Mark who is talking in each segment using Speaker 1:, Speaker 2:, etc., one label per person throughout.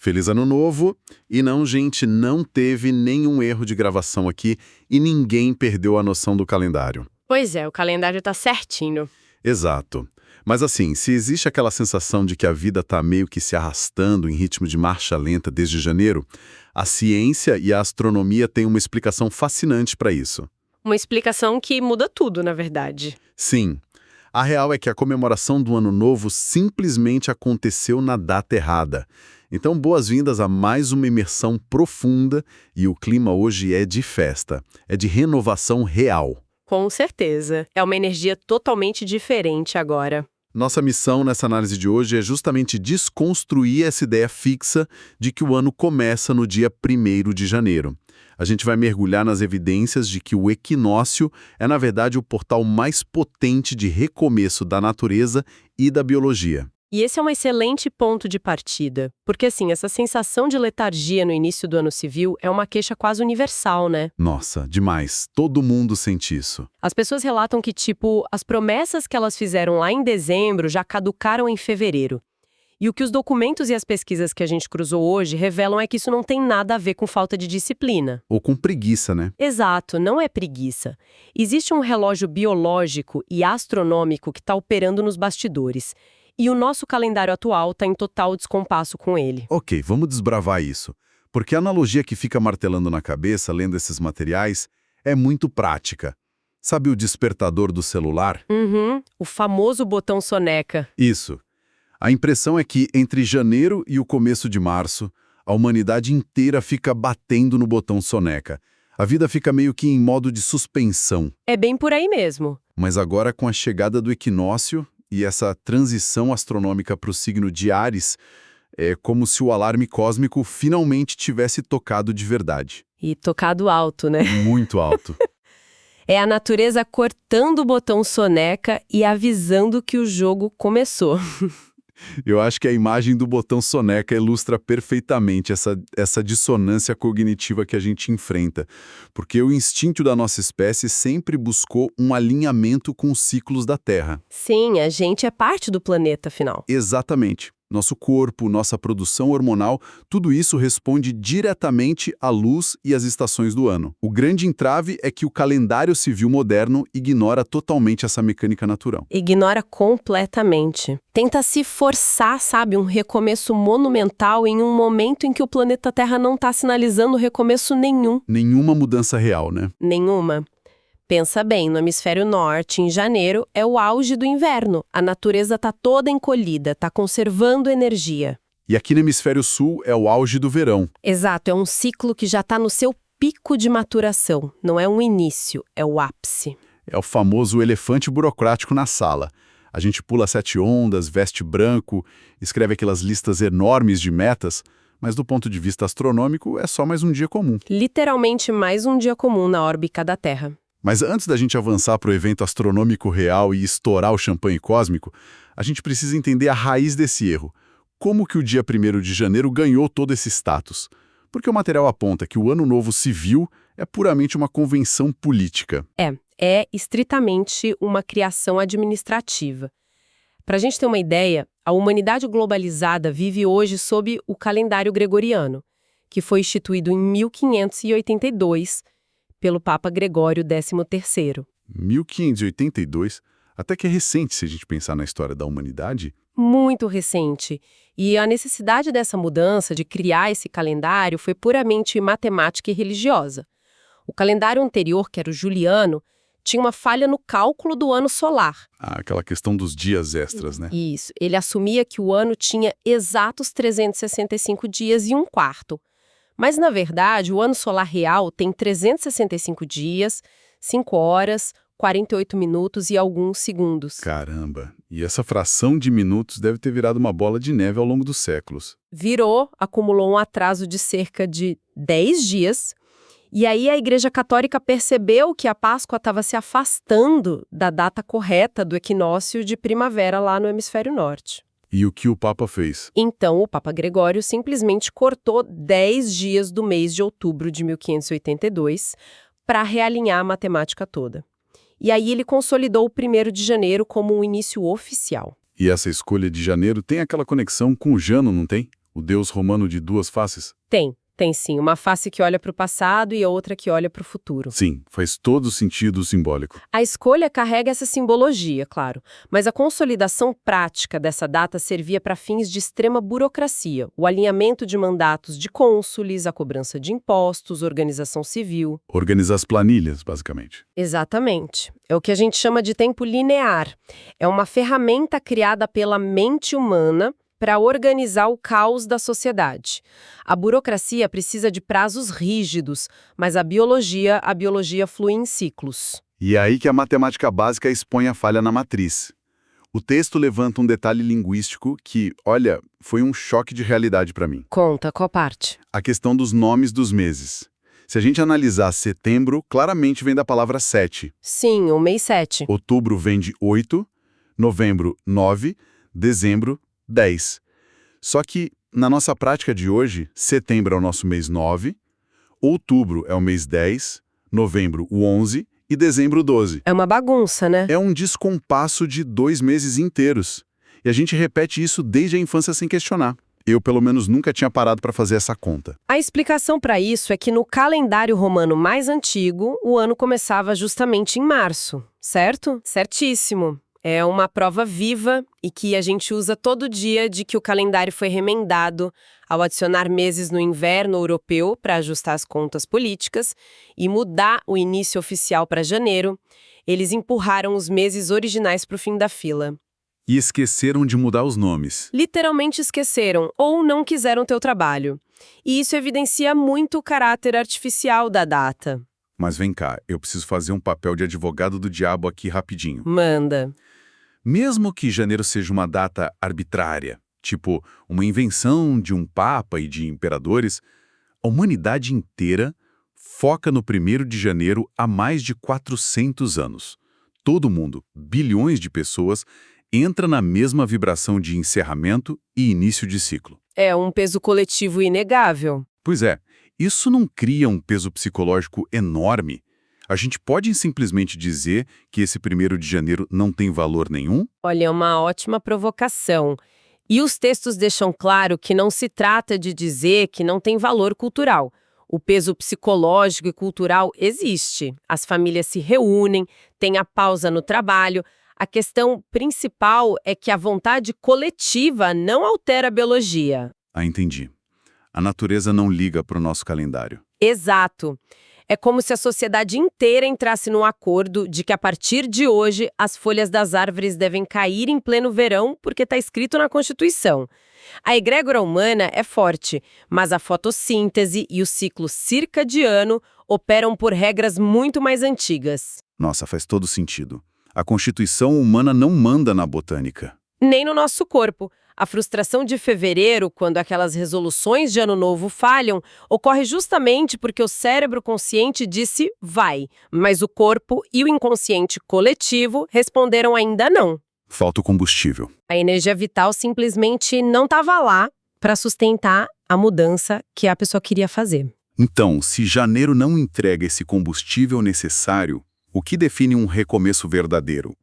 Speaker 1: Feliz Ano Novo! E não, gente, não teve nenhum erro de gravação aqui e ninguém perdeu a noção do calendário.
Speaker 2: Pois é, o calendário tá certinho.
Speaker 1: Exato. Mas assim, se existe aquela sensação de que a vida tá meio que se arrastando em ritmo de marcha lenta desde janeiro, a ciência e a astronomia têm uma explicação fascinante para isso.
Speaker 2: Uma explicação que muda tudo, na verdade.
Speaker 1: Sim. A real é que a comemoração do Ano Novo simplesmente aconteceu na data errada. Então, boas-vindas a mais uma imersão profunda e o clima hoje é de festa, é de renovação real.
Speaker 2: Com certeza. É uma energia totalmente diferente agora.
Speaker 1: Nossa missão nessa análise de hoje é justamente desconstruir essa ideia fixa de que o ano começa no dia 1º de janeiro. A gente vai mergulhar nas evidências de que o equinócio é, na verdade, o portal mais potente de recomeço da natureza e da biologia.
Speaker 2: E esse é um excelente ponto de partida, porque assim, essa sensação de letargia no início do ano civil é uma queixa quase universal, né?
Speaker 1: Nossa, demais. Todo mundo sente isso.
Speaker 2: As pessoas relatam que, as promessas que elas fizeram lá em dezembro já caducaram em fevereiro. E o que os documentos e as pesquisas que a gente cruzou hoje revelam é que isso não tem nada a ver com falta de disciplina.
Speaker 1: Ou com preguiça, né?
Speaker 2: Exato, não é preguiça. Existe um relógio biológico e astronômico que está operando nos bastidores. E o nosso calendário atual está em total descompasso com ele.
Speaker 1: Ok, vamos desbravar isso. Porque a analogia que fica martelando na cabeça, lendo esses materiais, é muito prática. Sabe o despertador do celular?
Speaker 2: O famoso botão soneca.
Speaker 1: Isso. A impressão é que, entre janeiro e o começo de março, a humanidade inteira fica batendo no botão soneca. A vida fica meio que em modo de suspensão.
Speaker 2: É bem por aí mesmo.
Speaker 1: Mas agora, com a chegada do equinócio e essa transição astronômica para o signo de Áries, é como se o alarme cósmico finalmente tivesse tocado de verdade.
Speaker 2: E tocado alto, né?
Speaker 1: Muito alto.
Speaker 2: É a natureza cortando o botão soneca e avisando que o jogo começou.
Speaker 1: Eu acho que a imagem do botão soneca ilustra perfeitamente essa dissonância cognitiva que a gente enfrenta, porque o instinto da nossa espécie sempre buscou um alinhamento com os ciclos da Terra.
Speaker 2: Sim, a gente é parte do planeta, afinal.
Speaker 1: Exatamente. Nosso corpo, nossa produção hormonal, tudo isso responde diretamente à luz e às estações do ano. O grande entrave é que o calendário civil moderno ignora totalmente essa mecânica natural.
Speaker 2: Ignora completamente. Tenta se forçar, um recomeço monumental em um momento em que o planeta Terra não está sinalizando recomeço nenhum.
Speaker 1: Nenhuma mudança real, né?
Speaker 2: Nenhuma. Pensa bem, no hemisfério norte, em janeiro, é o auge do inverno. A natureza está toda encolhida, está conservando energia.
Speaker 1: E aqui no hemisfério sul é o auge do verão.
Speaker 2: Exato, é um ciclo que já está no seu pico de maturação. Não é um início, é o ápice.
Speaker 1: É o famoso elefante burocrático na sala. A gente pula 7 ondas, veste branco, escreve aquelas listas enormes de metas, mas do ponto de vista astronômico é só mais um dia comum.
Speaker 2: Literalmente mais um dia comum na órbita da Terra.
Speaker 1: Mas antes da gente avançar para o evento astronômico real e estourar o champanhe cósmico, a gente precisa entender a raiz desse erro. Como que o dia 1º de janeiro ganhou todo esse status? Porque o material aponta que o Ano Novo Civil é puramente uma convenção política.
Speaker 2: É estritamente uma criação administrativa. Para a gente ter uma ideia, a humanidade globalizada vive hoje sob o calendário gregoriano, que foi instituído em 1582 pelo Papa Gregório XIII.
Speaker 1: 1582, até que é recente se a gente pensar na história da humanidade.
Speaker 2: Muito recente. E a necessidade dessa mudança, de criar esse calendário, foi puramente matemática e religiosa. O calendário anterior, que era o juliano, tinha uma falha no cálculo do ano solar.
Speaker 1: Aquela questão dos dias extras, né?
Speaker 2: Isso. Ele assumia que o ano tinha exatos 365 dias e um quarto. Mas, na verdade, o ano solar real tem 365 dias, 5 horas, 48 minutos e alguns segundos.
Speaker 1: Caramba! E essa fração de minutos deve ter virado uma bola de neve ao longo dos séculos.
Speaker 2: Virou, acumulou um atraso de cerca de 10 dias. E aí a Igreja Católica percebeu que a Páscoa estava se afastando da data correta do equinócio de primavera lá no hemisfério norte.
Speaker 1: E o que o Papa fez?
Speaker 2: Então, o Papa Gregório simplesmente cortou 10 dias do mês de outubro de 1582 para realinhar a matemática toda. E aí ele consolidou o 1º de janeiro como um início oficial.
Speaker 1: E essa escolha de janeiro tem aquela conexão com o Jano, não tem? O deus romano de duas faces?
Speaker 2: Tem sim. Uma face que olha para o passado e outra que olha para o futuro.
Speaker 1: Sim, faz todo sentido simbólico.
Speaker 2: A escolha carrega essa simbologia, claro, mas a consolidação prática dessa data servia para fins de extrema burocracia, o alinhamento de mandatos de cônsules, a cobrança de impostos, organização civil.
Speaker 1: Organizar as planilhas, basicamente.
Speaker 2: Exatamente. É o que a gente chama de tempo linear. É uma ferramenta criada pela mente humana para organizar o caos da sociedade. A burocracia precisa de prazos rígidos, mas a biologia flui em ciclos.
Speaker 1: E é aí que a matemática básica expõe a falha na matriz. O texto levanta um detalhe linguístico que, olha, foi um choque de realidade para mim.
Speaker 2: Conta, qual parte?
Speaker 1: A questão dos nomes dos meses. Se a gente analisar setembro, claramente vem da palavra 7.
Speaker 2: Sim, o mês 7.
Speaker 1: Outubro vem de 8, novembro 9, dezembro 10. Só que, na nossa prática de hoje, setembro é o nosso mês 9, outubro é o mês 10, novembro o 11 e dezembro o 12.
Speaker 2: É uma bagunça, né?
Speaker 1: É um descompasso de 2 meses inteiros. E a gente repete isso desde a infância sem questionar. Eu, pelo menos, nunca tinha parado para fazer essa conta.
Speaker 2: A explicação para isso é que no calendário romano mais antigo, o ano começava justamente em março, certo? Certíssimo. É uma prova viva e que a gente usa todo dia de que o calendário foi remendado ao adicionar meses no inverno europeu para ajustar as contas políticas e mudar o início oficial para janeiro. Eles empurraram os meses originais para o fim da fila.
Speaker 1: E esqueceram de mudar os nomes.
Speaker 2: Literalmente esqueceram ou não quiseram ter o trabalho. E isso evidencia muito o caráter artificial da data.
Speaker 1: Mas vem cá, eu preciso fazer um papel de advogado do diabo aqui rapidinho.
Speaker 2: Manda.
Speaker 1: Mesmo que janeiro seja uma data arbitrária, tipo uma invenção de um papa e de imperadores, a humanidade inteira foca no 1º de janeiro há mais de 400 anos. Todo mundo, bilhões de pessoas, entra na mesma vibração de encerramento e início de ciclo.
Speaker 2: É um peso coletivo inegável.
Speaker 1: Pois é, isso não cria um peso psicológico enorme? A gente pode simplesmente dizer que esse 1º de janeiro não tem valor nenhum?
Speaker 2: Olha, é uma ótima provocação. E os textos deixam claro que não se trata de dizer que não tem valor cultural. O peso psicológico e cultural existe. As famílias se reúnem, tem a pausa no trabalho. A questão principal é que a vontade coletiva não altera a biologia.
Speaker 1: Ah, entendi. A natureza não liga para o nosso calendário.
Speaker 2: Exato. É como se a sociedade inteira entrasse num acordo de que a partir de hoje as folhas das árvores devem cair em pleno verão porque está escrito na Constituição. A egrégora humana é forte, mas a fotossíntese e o ciclo circadiano operam por regras muito mais antigas.
Speaker 1: Nossa, faz todo sentido. A Constituição humana não manda na botânica.
Speaker 2: Nem no nosso corpo. A frustração de fevereiro, quando aquelas resoluções de ano novo falham, ocorre justamente porque o cérebro consciente disse vai, mas o corpo e o inconsciente coletivo responderam ainda não.
Speaker 1: Falta o combustível.
Speaker 2: A energia vital simplesmente não estava lá para sustentar a mudança que a pessoa queria fazer.
Speaker 1: Então, se janeiro não entrega esse combustível necessário, o que define um recomeço verdadeiro?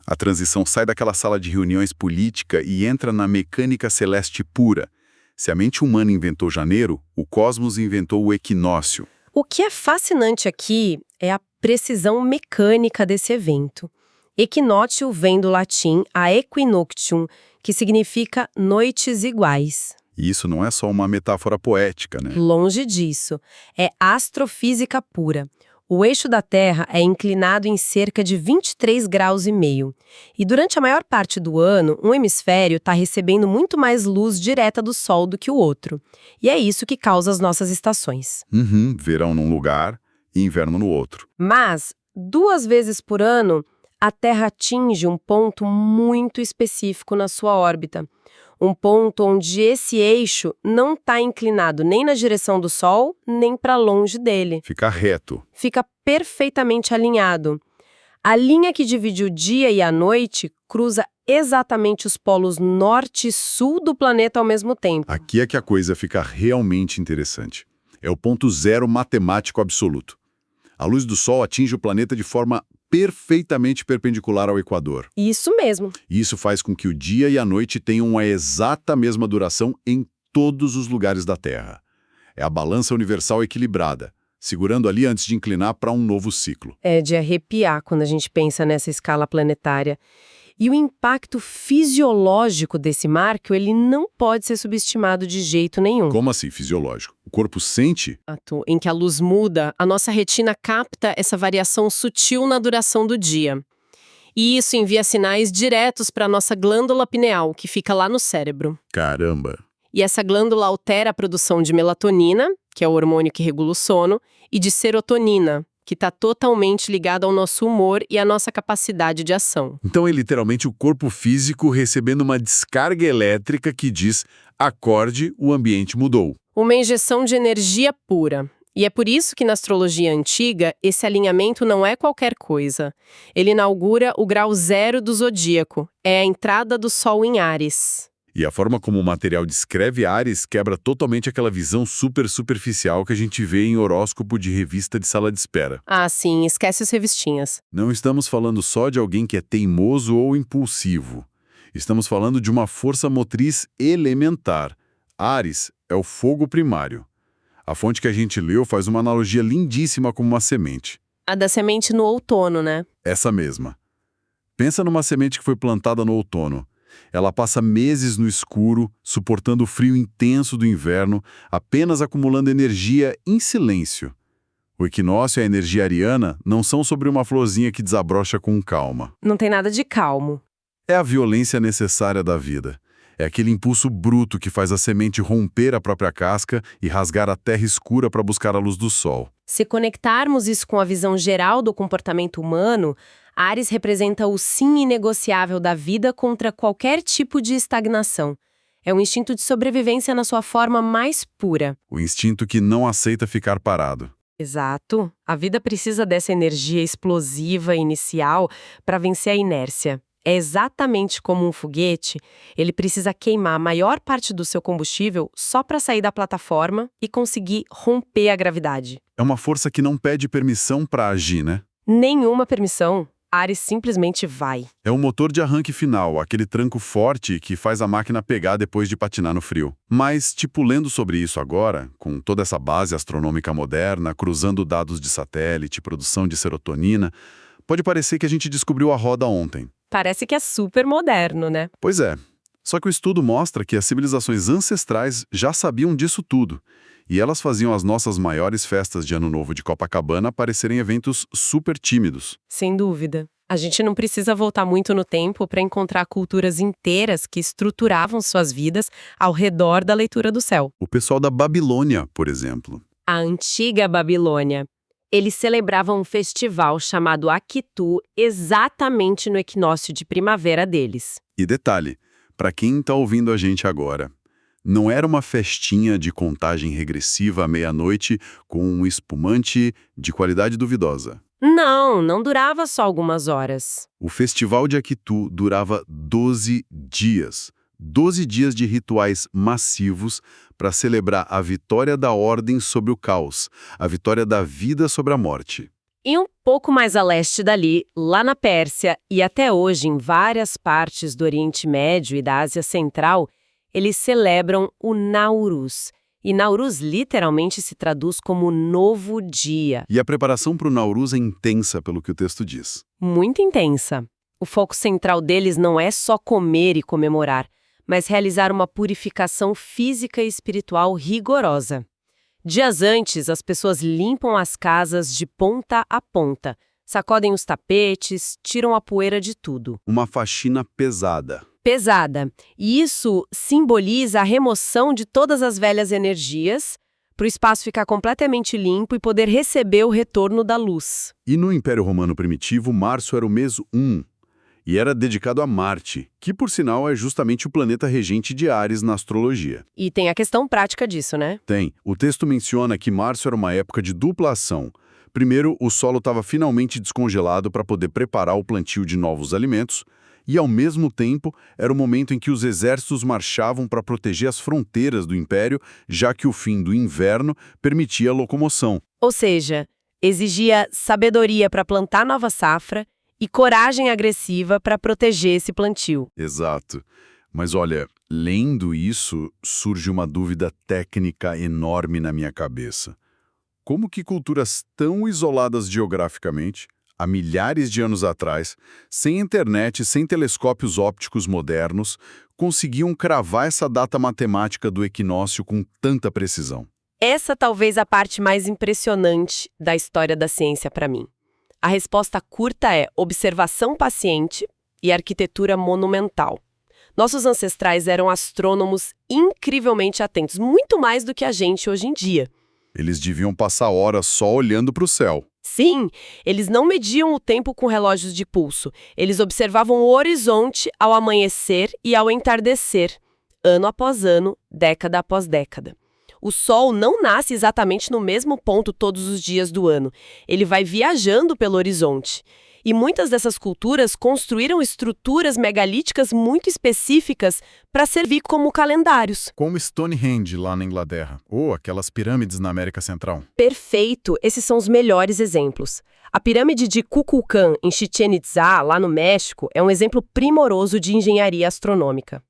Speaker 1: A transição sai daquela sala de reuniões política e entra na mecânica celeste pura. Se a mente humana inventou janeiro, o cosmos inventou o equinócio.
Speaker 2: O que é fascinante aqui é a precisão mecânica desse evento. Equinócio vem do latim a equinoctium, que significa noites iguais.
Speaker 1: E isso não é só uma metáfora poética, né?
Speaker 2: Longe disso. É astrofísica pura. O eixo da Terra é inclinado em cerca de 23,5 graus. E durante a maior parte do ano, um hemisfério está recebendo muito mais luz direta do Sol do que o outro. E é isso que causa as nossas estações.
Speaker 1: Verão num lugar e inverno no outro.
Speaker 2: Mas, 2 vezes por ano, a Terra atinge um ponto muito específico na sua órbita. Um ponto onde esse eixo não está inclinado nem na direção do Sol, nem para longe dele.
Speaker 1: Fica reto.
Speaker 2: Fica perfeitamente alinhado. A linha que divide o dia e a noite cruza exatamente os polos norte e sul do planeta ao mesmo tempo.
Speaker 1: Aqui é que a coisa fica realmente interessante. É o ponto zero matemático absoluto. A luz do Sol atinge o planeta de forma perfeitamente perpendicular ao Equador.
Speaker 2: Isso mesmo.
Speaker 1: E isso faz com que o dia e a noite tenham a exata mesma duração em todos os lugares da Terra. É a balança universal equilibrada, segurando ali antes de inclinar para um novo ciclo.
Speaker 2: É de arrepiar quando a gente pensa nessa escala planetária. E o impacto fisiológico desse marco, ele não pode ser subestimado de jeito nenhum.
Speaker 1: Como assim, fisiológico? O corpo sente?
Speaker 2: Em que a luz muda, a nossa retina capta essa variação sutil na duração do dia. E isso envia sinais diretos para a nossa glândula pineal, que fica lá no cérebro.
Speaker 1: Caramba!
Speaker 2: E essa glândula altera a produção de melatonina, que é o hormônio que regula o sono, e de serotonina, que está totalmente ligado ao nosso humor e à nossa capacidade de ação.
Speaker 1: Então é literalmente o corpo físico recebendo uma descarga elétrica que diz: acorde, o ambiente mudou.
Speaker 2: Uma injeção de energia pura. E é por isso que na astrologia antiga, esse alinhamento não é qualquer coisa. Ele inaugura o grau zero do zodíaco, é a entrada do Sol em Áries.
Speaker 1: E a forma como o material descreve Áries quebra totalmente aquela visão super superficial que a gente vê em horóscopo de revista de sala de espera.
Speaker 2: Ah, sim, esquece as revistinhas.
Speaker 1: Não estamos falando só de alguém que é teimoso ou impulsivo. Estamos falando de uma força motriz elementar. Áries é o fogo primário. A fonte que a gente leu faz uma analogia lindíssima com uma semente.
Speaker 2: A da semente no outono, né?
Speaker 1: Essa mesma. Pensa numa semente que foi plantada no outono. Ela passa meses no escuro, suportando o frio intenso do inverno, apenas acumulando energia em silêncio. O equinócio e a energia ariana não são sobre uma florzinha que desabrocha com calma.
Speaker 2: Não tem nada de calmo.
Speaker 1: É a violência necessária da vida. É aquele impulso bruto que faz a semente romper a própria casca e rasgar a terra escura para buscar a luz do sol.
Speaker 2: Se conectarmos isso com a visão geral do comportamento humano, Áries representa o sim inegociável da vida contra qualquer tipo de estagnação. É um instinto de sobrevivência na sua forma mais pura.
Speaker 1: O instinto que não aceita ficar parado.
Speaker 2: Exato. A vida precisa dessa energia explosiva inicial para vencer a inércia. É exatamente como um foguete, ele precisa queimar a maior parte do seu combustível só para sair da plataforma e conseguir romper a gravidade.
Speaker 1: É uma força que não pede permissão para agir, né?
Speaker 2: Nenhuma permissão. Áries simplesmente vai.
Speaker 1: É o motor de arranque final, aquele tranco forte que faz a máquina pegar depois de patinar no frio. Mas, lendo sobre isso agora, com toda essa base astronômica moderna, cruzando dados de satélite, produção de serotonina, pode parecer que a gente descobriu a roda ontem.
Speaker 2: Parece que é super moderno, né?
Speaker 1: Pois é. Só que o estudo mostra que as civilizações ancestrais já sabiam disso tudo. E elas faziam as nossas maiores festas de Ano Novo de Copacabana parecerem eventos super tímidos.
Speaker 2: Sem dúvida. A gente não precisa voltar muito no tempo para encontrar culturas inteiras que estruturavam suas vidas ao redor da leitura do céu.
Speaker 1: O pessoal da Babilônia, por exemplo.
Speaker 2: A antiga Babilônia. Eles celebravam um festival chamado Akitu exatamente no equinócio de primavera deles.
Speaker 1: E detalhe, para quem está ouvindo a gente agora, não era uma festinha de contagem regressiva à meia-noite com um espumante de qualidade duvidosa.
Speaker 2: Não durava só algumas horas.
Speaker 1: O festival de Akitu durava 12 dias. 12 dias de rituais massivos para celebrar a vitória da ordem sobre o caos, a vitória da vida sobre a morte.
Speaker 2: E um pouco mais a leste dali, lá na Pérsia e até hoje em várias partes do Oriente Médio e da Ásia Central, eles celebram o Nauruz. E Nauruz literalmente se traduz como novo dia.
Speaker 1: E a preparação para o Nauruz é intensa, pelo que o texto diz.
Speaker 2: Muito intensa. O foco central deles não é só comer e comemorar, mas realizar uma purificação física e espiritual rigorosa. Dias antes, as pessoas limpam as casas de ponta a ponta, sacodem os tapetes, tiram a poeira de tudo.
Speaker 1: Uma faxina pesada.
Speaker 2: Pesada. E isso simboliza a remoção de todas as velhas energias, para o espaço ficar completamente limpo e poder receber o retorno da luz.
Speaker 1: E no Império Romano Primitivo, março era o mês 1. E era dedicado a Marte, que, por sinal, é justamente o planeta regente de Áries na astrologia.
Speaker 2: E tem a questão prática disso, né?
Speaker 1: Tem. O texto menciona que março era uma época de dupla ação. Primeiro, o solo estava finalmente descongelado para poder preparar o plantio de novos alimentos, e, ao mesmo tempo, era o momento em que os exércitos marchavam para proteger as fronteiras do Império, já que o fim do inverno permitia a locomoção.
Speaker 2: Ou seja, exigia sabedoria para plantar nova safra e coragem agressiva para proteger esse plantio.
Speaker 1: Exato. Mas olha, lendo isso, surge uma dúvida técnica enorme na minha cabeça. Como que culturas tão isoladas geograficamente, há milhares de anos atrás, sem internet, sem telescópios ópticos modernos, conseguiam cravar essa data matemática do equinócio com tanta precisão?
Speaker 2: Essa talvez a parte mais impressionante da história da ciência para mim. A resposta curta é observação paciente e arquitetura monumental. Nossos ancestrais eram astrônomos incrivelmente atentos, muito mais do que a gente hoje em dia.
Speaker 1: Eles deviam passar horas só olhando para o céu.
Speaker 2: Sim, eles não mediam o tempo com relógios de pulso. Eles observavam o horizonte ao amanhecer e ao entardecer, ano após ano, década após década. O Sol não nasce exatamente no mesmo ponto todos os dias do ano. Ele vai viajando pelo horizonte. E muitas dessas culturas construíram estruturas megalíticas muito específicas para servir como calendários.
Speaker 1: Como Stonehenge lá na Inglaterra, ou aquelas pirâmides na América Central.
Speaker 2: Perfeito! Esses são os melhores exemplos. A pirâmide de Kukulcán, em Chichén Itzá, lá no México, é um exemplo primoroso de engenharia astronômica.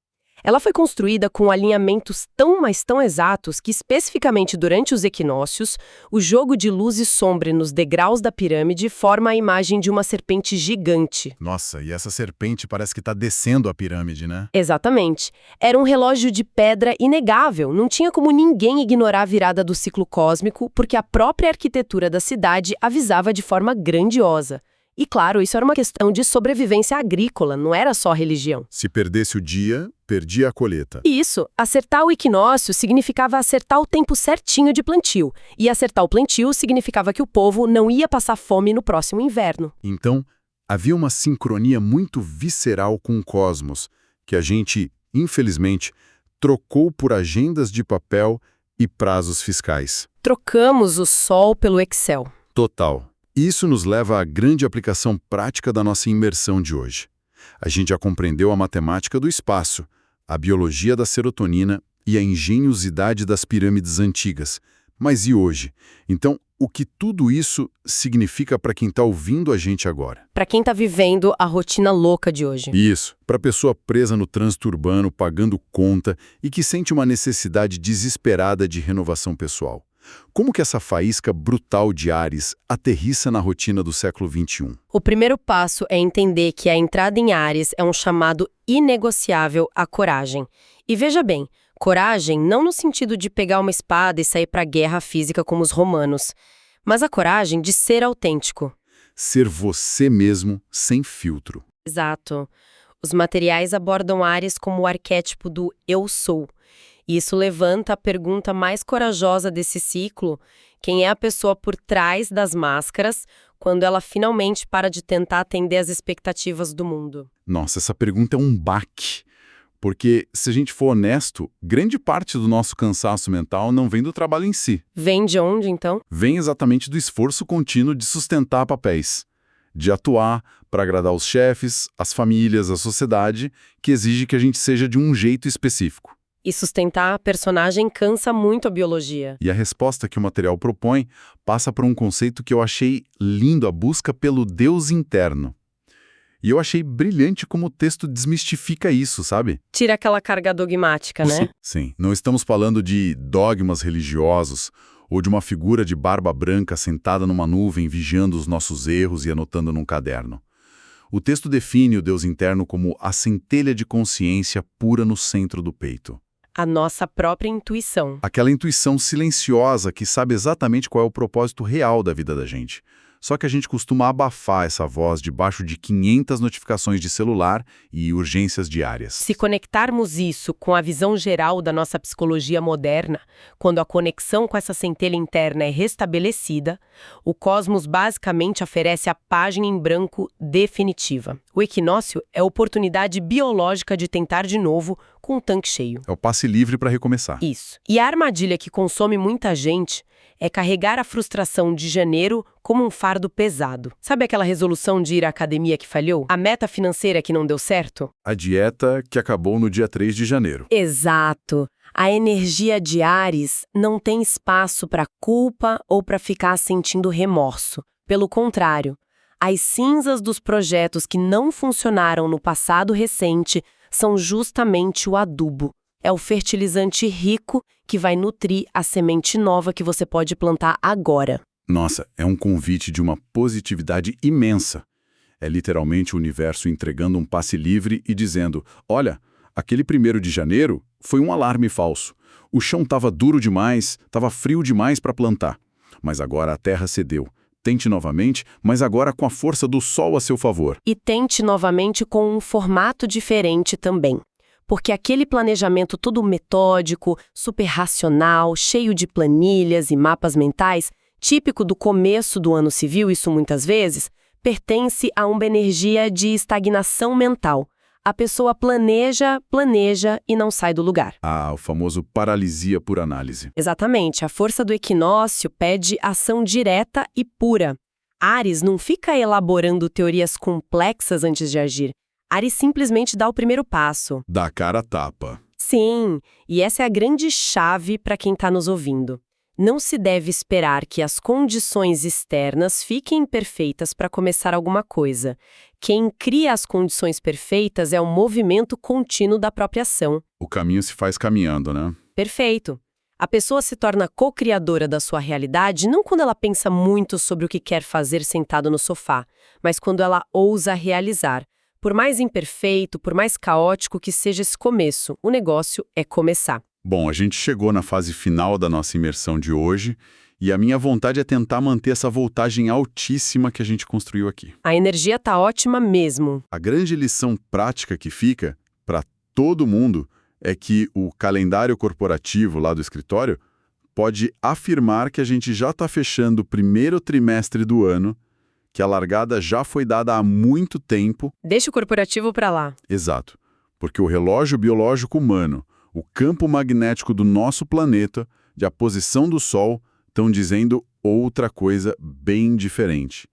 Speaker 2: Ela foi construída com alinhamentos tão exatos que, especificamente durante os equinócios, o jogo de luz e sombra nos degraus da pirâmide forma a imagem de uma serpente gigante.
Speaker 1: Nossa, e essa serpente parece que está descendo a pirâmide, né?
Speaker 2: Exatamente. Era um relógio de pedra inegável, não tinha como ninguém ignorar a virada do ciclo cósmico, porque a própria arquitetura da cidade avisava de forma grandiosa. E claro, isso era uma questão de sobrevivência agrícola, não era só religião.
Speaker 1: Se perdesse o dia, perdia a colheita.
Speaker 2: Isso, acertar o equinócio significava acertar o tempo certinho de plantio. E acertar o plantio significava que o povo não ia passar fome no próximo inverno.
Speaker 1: Então, havia uma sincronia muito visceral com o cosmos, que a gente, infelizmente, trocou por agendas de papel e prazos fiscais.
Speaker 2: Trocamos o Sol pelo Excel.
Speaker 1: Total. Isso nos leva à grande aplicação prática da nossa imersão de hoje. A gente já compreendeu a matemática do espaço, a biologia da serotonina e a engenhosidade das pirâmides antigas. Mas e hoje? Então, o que tudo isso significa para quem está ouvindo a gente agora?
Speaker 2: Para quem está vivendo a rotina louca de hoje.
Speaker 1: Isso, para a pessoa presa no trânsito urbano, pagando conta e que sente uma necessidade desesperada de renovação pessoal. Como que essa faísca brutal de Áries aterrissa na rotina do século XXI?
Speaker 2: O primeiro passo é entender que a entrada em Áries é um chamado inegociável à coragem. E veja bem, coragem não no sentido de pegar uma espada e sair para a guerra física como os romanos, mas a coragem de ser autêntico.
Speaker 1: Ser você mesmo, sem filtro.
Speaker 2: Exato. Os materiais abordam Áries como o arquétipo do eu sou. E isso levanta a pergunta mais corajosa desse ciclo: quem é a pessoa por trás das máscaras quando ela finalmente para de tentar atender às expectativas do mundo?
Speaker 1: Nossa, essa pergunta é um baque. Porque, se a gente for honesto, grande parte do nosso cansaço mental não vem do trabalho em si.
Speaker 2: Vem de onde, então?
Speaker 1: Vem exatamente do esforço contínuo de sustentar papéis. De atuar para agradar os chefes, as famílias, a sociedade, que exige que a gente seja de um jeito específico.
Speaker 2: E sustentar a personagem cansa muito a biologia.
Speaker 1: E a resposta que o material propõe passa por um conceito que eu achei lindo, a busca pelo Deus interno. E eu achei brilhante como o texto desmistifica isso, sabe?
Speaker 2: Tira aquela carga dogmática, né?
Speaker 1: Sim. Não estamos falando de dogmas religiosos ou de uma figura de barba branca sentada numa nuvem vigiando os nossos erros e anotando num caderno. O texto define o Deus interno como a centelha de consciência pura no centro do peito.
Speaker 2: A nossa própria intuição.
Speaker 1: Aquela intuição silenciosa que sabe exatamente qual é o propósito real da vida da gente. Só que a gente costuma abafar essa voz debaixo de 500 notificações de celular e urgências diárias.
Speaker 2: Se conectarmos isso com a visão geral da nossa psicologia moderna, quando a conexão com essa centelha interna é restabelecida, o cosmos basicamente oferece a página em branco definitiva. O equinócio é a oportunidade biológica de tentar de novo com o tanque cheio.
Speaker 1: É o passe livre para recomeçar.
Speaker 2: Isso. E a armadilha que consome muita gente é carregar a frustração de janeiro como um fardo pesado. Sabe aquela resolução de ir à academia que falhou? A meta financeira que não deu certo?
Speaker 1: A dieta que acabou no dia 3 de janeiro.
Speaker 2: Exato. A energia de Áries não tem espaço para culpa ou para ficar sentindo remorso. Pelo contrário, as cinzas dos projetos que não funcionaram no passado recente são justamente o adubo. É o fertilizante rico que vai nutrir a semente nova que você pode plantar agora.
Speaker 1: Nossa, é um convite de uma positividade imensa. É literalmente o universo entregando um passe livre e dizendo: olha, aquele 1º de janeiro foi um alarme falso. O chão estava duro demais, estava frio demais para plantar. Mas agora a terra cedeu. Tente novamente, mas agora com a força do sol a seu favor.
Speaker 2: E tente novamente com um formato diferente também. Porque aquele planejamento todo metódico, super racional, cheio de planilhas e mapas mentais, típico do começo do ano civil, isso muitas vezes, pertence a uma energia de estagnação mental. A pessoa planeja e não sai do lugar.
Speaker 1: Ah, o famoso paralisia por análise.
Speaker 2: Exatamente, a força do equinócio pede ação direta e pura. Áries não fica elaborando teorias complexas antes de agir. Áries simplesmente dá o primeiro passo.
Speaker 1: Dá cara a tapa.
Speaker 2: Sim, e essa é a grande chave para quem está nos ouvindo. Não se deve esperar que as condições externas fiquem perfeitas para começar alguma coisa. Quem cria as condições perfeitas é o movimento contínuo da própria ação.
Speaker 1: O caminho se faz caminhando, né?
Speaker 2: Perfeito. A pessoa se torna co-criadora da sua realidade não quando ela pensa muito sobre o que quer fazer sentado no sofá, mas quando ela ousa realizar. Por mais imperfeito, por mais caótico que seja esse começo, o negócio é começar.
Speaker 1: Bom, a gente chegou na fase final da nossa imersão de hoje e a minha vontade é tentar manter essa voltagem altíssima que a gente construiu aqui.
Speaker 2: A energia tá ótima mesmo.
Speaker 1: A grande lição prática que fica para todo mundo é que o calendário corporativo lá do escritório pode afirmar que a gente já está fechando o 1º trimestre do ano, que a largada já foi dada há muito tempo.
Speaker 2: Deixa o corporativo para lá.
Speaker 1: Exato, porque o relógio biológico humano, o campo magnético do nosso planeta e a posição do Sol estão dizendo outra coisa bem diferente.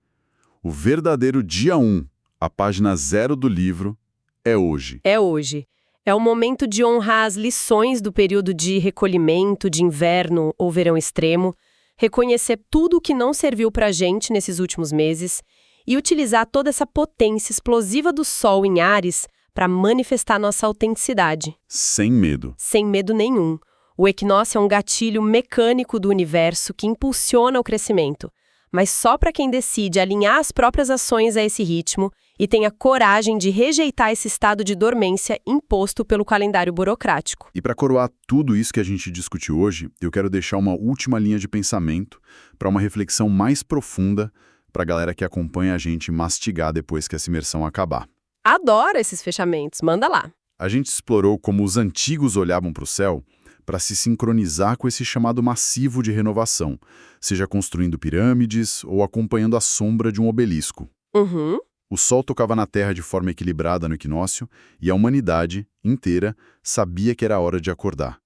Speaker 1: O verdadeiro dia 1, a página 0 do livro, é hoje.
Speaker 2: É hoje. É o momento de honrar as lições do período de recolhimento, de inverno ou verão extremo, reconhecer tudo o que não serviu para a gente nesses últimos meses e utilizar toda essa potência explosiva do Sol em Áries para manifestar nossa autenticidade.
Speaker 1: Sem medo.
Speaker 2: Sem medo nenhum. O equinócio é um gatilho mecânico do universo que impulsiona o crescimento, mas só para quem decide alinhar as próprias ações a esse ritmo e tem a coragem de rejeitar esse estado de dormência imposto pelo calendário burocrático.
Speaker 1: E para coroar tudo isso que a gente discutiu hoje, eu quero deixar uma última linha de pensamento para uma reflexão mais profunda para a galera que acompanha a gente mastigar depois que essa imersão acabar.
Speaker 2: Adoro esses fechamentos, manda lá.
Speaker 1: A gente explorou como os antigos olhavam para o céu para se sincronizar com esse chamado massivo de renovação, seja construindo pirâmides ou acompanhando a sombra de um obelisco.
Speaker 2: Uhum.
Speaker 1: O Sol tocava na Terra de forma equilibrada no equinócio e a humanidade inteira sabia que era hora de acordar.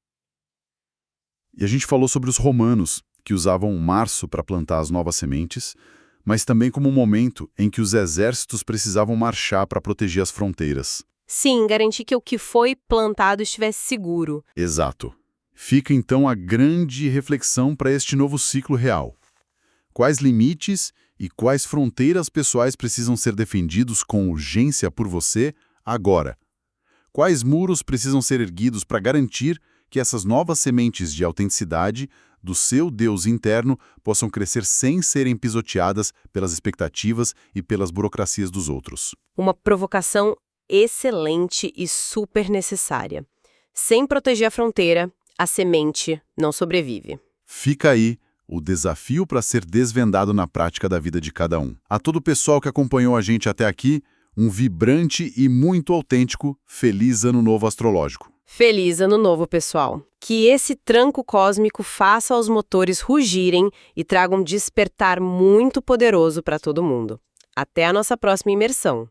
Speaker 1: E a gente falou sobre os romanos, que usavam março para plantar as novas sementes, mas também como um momento em que os exércitos precisavam marchar para proteger as fronteiras.
Speaker 2: Sim, garantir que o que foi plantado estivesse seguro.
Speaker 1: Exato. Fica então a grande reflexão para este novo ciclo real. Quais limites e quais fronteiras pessoais precisam ser defendidos com urgência por você agora? Quais muros precisam ser erguidos para garantir que essas novas sementes de autenticidade do seu Deus interno possam crescer sem serem pisoteadas pelas expectativas e pelas burocracias dos outros?
Speaker 2: Uma provocação excelente e super necessária. Sem proteger a fronteira, a semente não sobrevive.
Speaker 1: Fica aí o desafio para ser desvendado na prática da vida de cada um. A todo o pessoal que acompanhou a gente até aqui, um vibrante e muito autêntico Feliz Ano Novo Astrológico.
Speaker 2: Feliz Ano Novo, pessoal! Que esse tranco cósmico faça os motores rugirem e traga um despertar muito poderoso para todo mundo. Até a nossa próxima imersão!